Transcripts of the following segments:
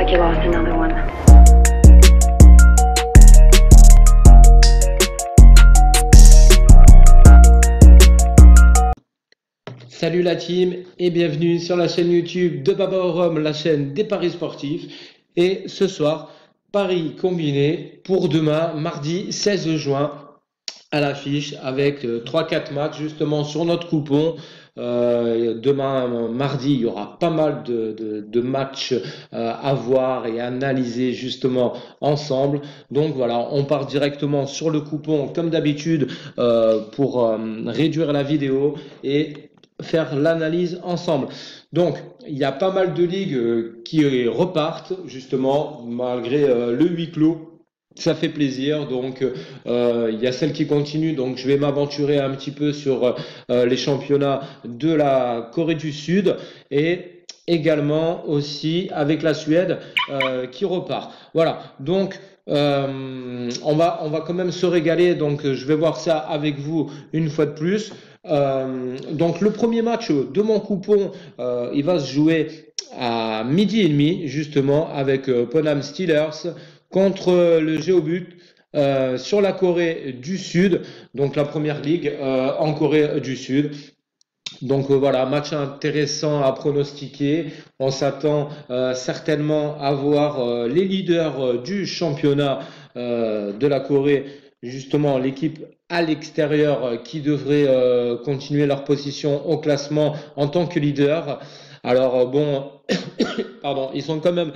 like you lost another one. Salut la team et bienvenue sur la chaîne YouTube de Papa au Rhum, la chaîne des paris sportifs. Et ce soir, paris combiné pour demain, mardi 16 juin, à l'affiche avec 3-4 matchs justement sur notre coupon. Demain, mardi, il y aura pas mal de matchs à voir et à analyser justement ensemble. Donc voilà, on part directement sur le coupon comme d'habitude pour réduire la vidéo et faire l'analyse ensemble. Donc, il y a pas mal de ligues qui repartent justement malgré le huis clos. Ça fait plaisir, donc il y a celle qui continue, donc je vais m'aventurer un petit peu sur les championnats de la Corée du Sud et également aussi avec la Suède qui repart. Voilà, donc on va quand même se régaler, donc je vais voir ça avec vous une fois de plus. Donc le premier match de mon coupon, il va se jouer à 12h30 justement avec Ponam Steelers contre le Géobut sur la Corée du Sud, donc la première ligue en Corée du Sud. Donc voilà, match intéressant à pronostiquer. On s'attend certainement à voir les leaders du championnat de la Corée, justement l'équipe à l'extérieur qui devrait continuer leur position au classement en tant que leader. Alors bon, pardon, ils sont quand même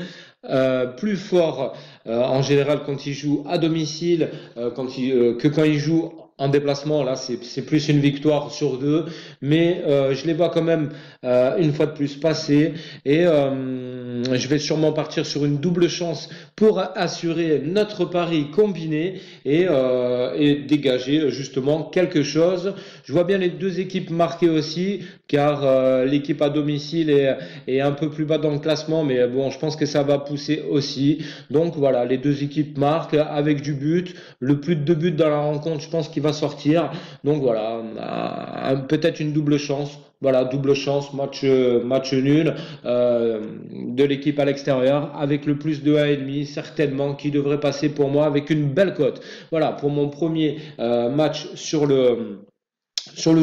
plus forts en général quand ils jouent à domicile que quand ils jouent en déplacement. Là c'est plus une victoire sur deux, mais je les vois quand même une fois de plus passer et je vais sûrement partir sur une double chance pour assurer notre pari combiné et dégager justement quelque chose. Je vois bien les deux équipes marquer aussi, car l'équipe à domicile est un peu plus bas dans le classement, mais bon, je pense que ça va pousser aussi. Donc voilà, les deux équipes marquent avec du but. Le plus de buts dans la rencontre, je pense qu'il va sortir. Donc voilà, peut-être une double chance. Voilà, double chance, match nul de l'équipe à l'extérieur avec le plus de 1,5 certainement qui devrait passer pour moi avec une belle cote. Voilà, pour mon premier match sur le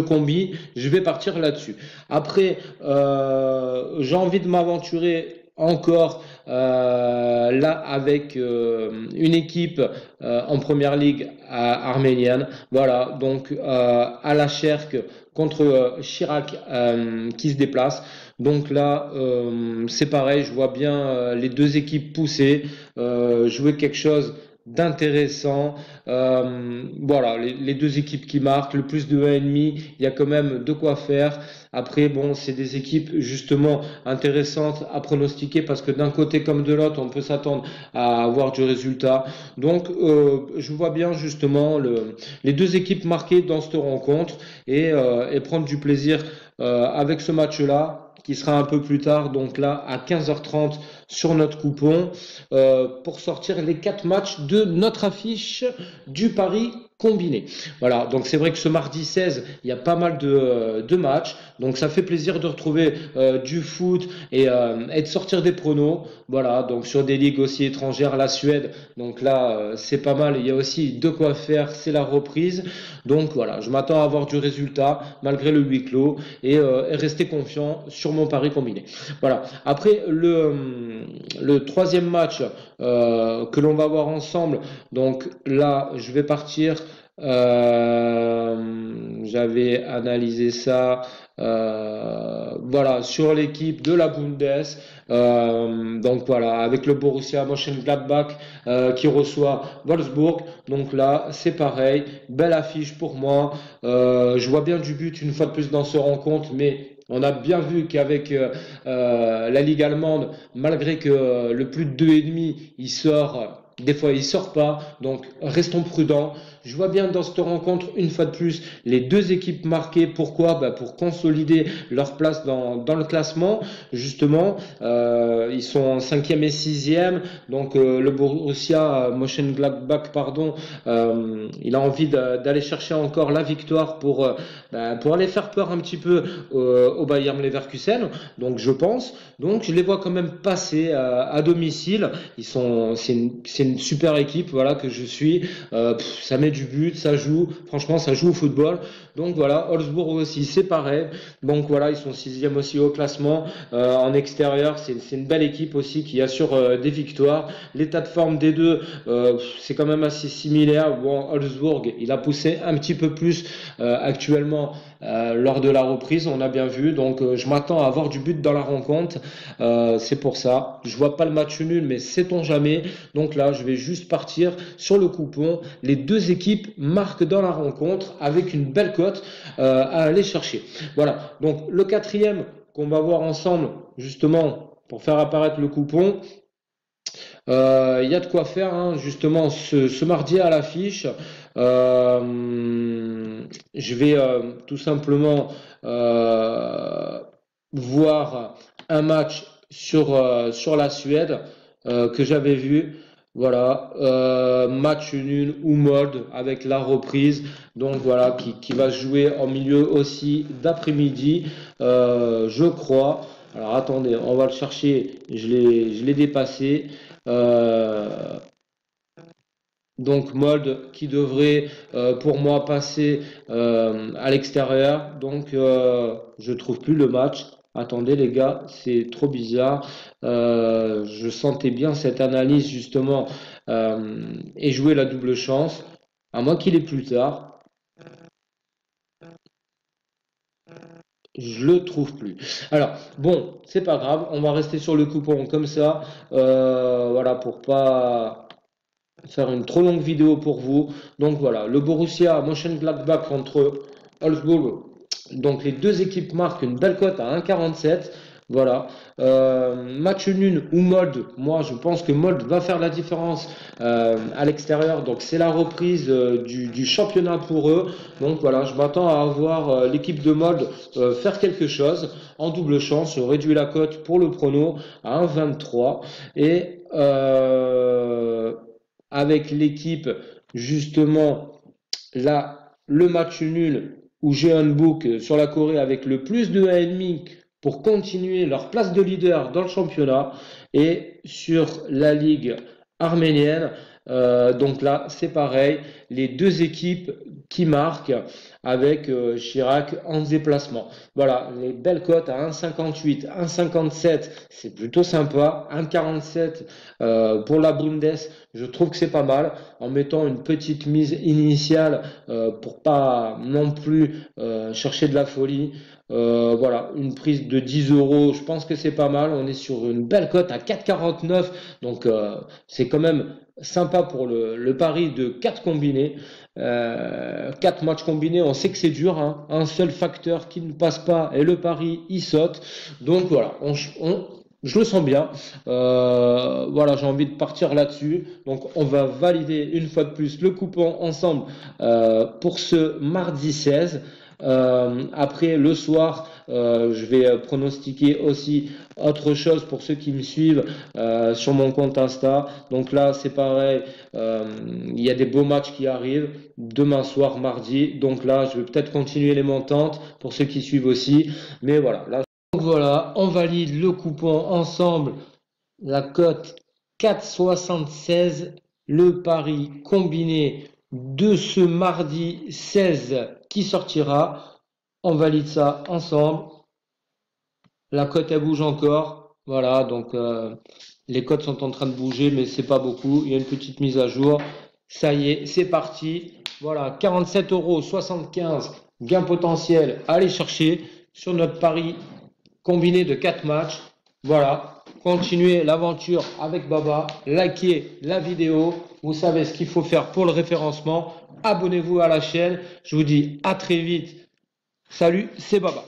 combi, je vais partir là-dessus. Après, j'ai envie de m'aventurer encore là avec une équipe en première ligue arménienne. Voilà, donc à la Cherk contre Chirac qui se déplace. Donc là, c'est pareil, je vois bien les deux équipes pousser, jouer quelque chose d'intéressant. Voilà, les deux équipes qui marquent, le plus de 1,5, il y a quand même de quoi faire. Après, bon, c'est des équipes justement intéressantes à pronostiquer parce que d'un côté comme de l'autre, on peut s'attendre à avoir du résultat. Donc, je vois bien justement les deux équipes marquées dans cette rencontre et prendre du plaisir avec ce match-là, qui sera un peu plus tard, donc là à 15h30 sur notre coupon, pour sortir les 4 matchs de notre affiche du pari combiné. Voilà, donc c'est vrai que ce mardi 16, il y a pas mal de matchs, donc ça fait plaisir de retrouver du foot et de sortir des pronos. Voilà, donc sur des ligues aussi étrangères, la Suède, donc là c'est pas mal, il y a aussi de quoi faire, c'est la reprise. Donc voilà, je m'attends à avoir du résultat malgré le huis clos et rester confiant sur mon pari combiné. Voilà, après le troisième match que l'on va voir ensemble, donc là je vais partir, j'avais analysé ça, voilà, sur l'équipe de la Bundes, donc voilà, avec le Borussia Mönchengladbach qui reçoit Wolfsburg. Donc là c'est pareil, belle affiche pour moi. Je vois bien du but une fois de plus dans ce rencontre, mais on a bien vu qu'avec la Ligue allemande, malgré que le plus de 2,5 il sort, des fois il sort pas, donc restons prudents. je vois bien dans cette rencontre, une fois de plus, les deux équipes marquées. Pourquoi? Pour consolider leur place dans le classement. Justement, ils sont 5e et 6e. Donc, le Borussia Mönchengladbach, pardon, il a envie d'aller chercher encore la victoire pour aller faire peur un petit peu au Bayern Leverkusen. Donc, je pense. Donc, je les vois quand même passer à domicile. C'est une super équipe, voilà, que je suis. Ça met du but, ça joue. Franchement, ça joue au football. Donc voilà, Wolfsburg aussi, c'est pareil. Donc voilà, ils sont 6e aussi au classement. En extérieur, c'est une belle équipe aussi qui assure des victoires. L'état de forme des deux, c'est quand même assez similaire. Bon, Wolfsburg, il a poussé un petit peu plus actuellement lors de la reprise, on a bien vu. Donc je m'attends à avoir du but dans la rencontre. C'est pour ça. Je vois pas le match nul, mais sait-on jamais. Donc là, je vais juste partir sur le coupon. Les deux équipes marquent dans la rencontre avec une belle cote à aller chercher. Voilà. Donc le quatrième qu'on va voir ensemble, justement, pour faire apparaître le coupon. Il y a de quoi faire, hein, justement, ce mardi à l'affiche. Je vais tout simplement voir un match sur la Suède que j'avais vu. Voilà, match nul ou mode avec la reprise. Donc voilà, qui va se jouer en milieu aussi d'après-midi, je crois. Alors attendez, on va le chercher. Je l'ai dépassé. Donc Mold qui devrait pour moi passer à l'extérieur. Donc je trouve plus le match. Attendez les gars, c'est trop bizarre. Je sentais bien cette analyse justement et jouer la double chance. À moins qu'il est plus tard. Je le trouve plus. Alors, bon, c'est pas grave. On va rester sur le coupon comme ça. Voilà, pour pas faire une trop longue vidéo pour vous. Donc voilà, le Borussia Mönchengladbach contre Wolfsburg. Donc les deux équipes marquent une belle cote à 1,47. Voilà. Match nul ou Molde. Moi, je pense que Molde va faire la différence à l'extérieur. Donc c'est la reprise du championnat pour eux. Donc voilà, je m'attends à avoir l'équipe de Molde faire quelque chose. En double chance, je réduis la cote pour le prono à 1,23. Et avec l'équipe, justement, là, le match nul où j'ai un book sur la Corée avec le plus de 1,5 pour continuer leur place de leader dans le championnat, et sur la Ligue arménienne. Donc là, c'est pareil, les deux équipes qui marquent avec Chirac en déplacement. Voilà, les belles cotes à 1,58, 1,57, c'est plutôt sympa. 1,47 pour la Bundes, je trouve que c'est pas mal, en mettant une petite mise initiale pour pas non plus chercher de la folie. Voilà, une prise de 10 euros, je pense que c'est pas mal. On est sur une belle cote à 4,49, donc c'est quand même sympa pour le pari de 4 combinés. 4 matchs combinés, on sait que c'est dur, hein. Un seul facteur qui ne passe pas et le pari il saute. Donc voilà, je le sens bien. Voilà, j'ai envie de partir là-dessus. Donc on va valider une fois de plus le coupon ensemble pour ce mardi 16. Après le soir, je vais pronostiquer aussi autre chose pour ceux qui me suivent sur mon compte Insta. Donc là, c'est pareil, il y a des beaux matchs qui arrivent demain soir, mardi. Donc là, je vais peut-être continuer les montantes pour ceux qui suivent aussi. Mais voilà, là, donc voilà, on valide le coupon ensemble. La cote 4,76, le pari combiné de ce mardi 16 qui sortira. On valide ça ensemble. La cote elle bouge encore. Voilà, donc les cotes sont en train de bouger, mais c'est pas beaucoup. Il y a une petite mise à jour. Ça y est, c'est parti. Voilà, 47,75 € gain potentiel à aller chercher sur notre pari combiné de 4 matchs. Voilà, continuez l'aventure avec Baba, likez la vidéo, vous savez ce qu'il faut faire pour le référencement, abonnez-vous à la chaîne, je vous dis à très vite, salut, c'est Baba.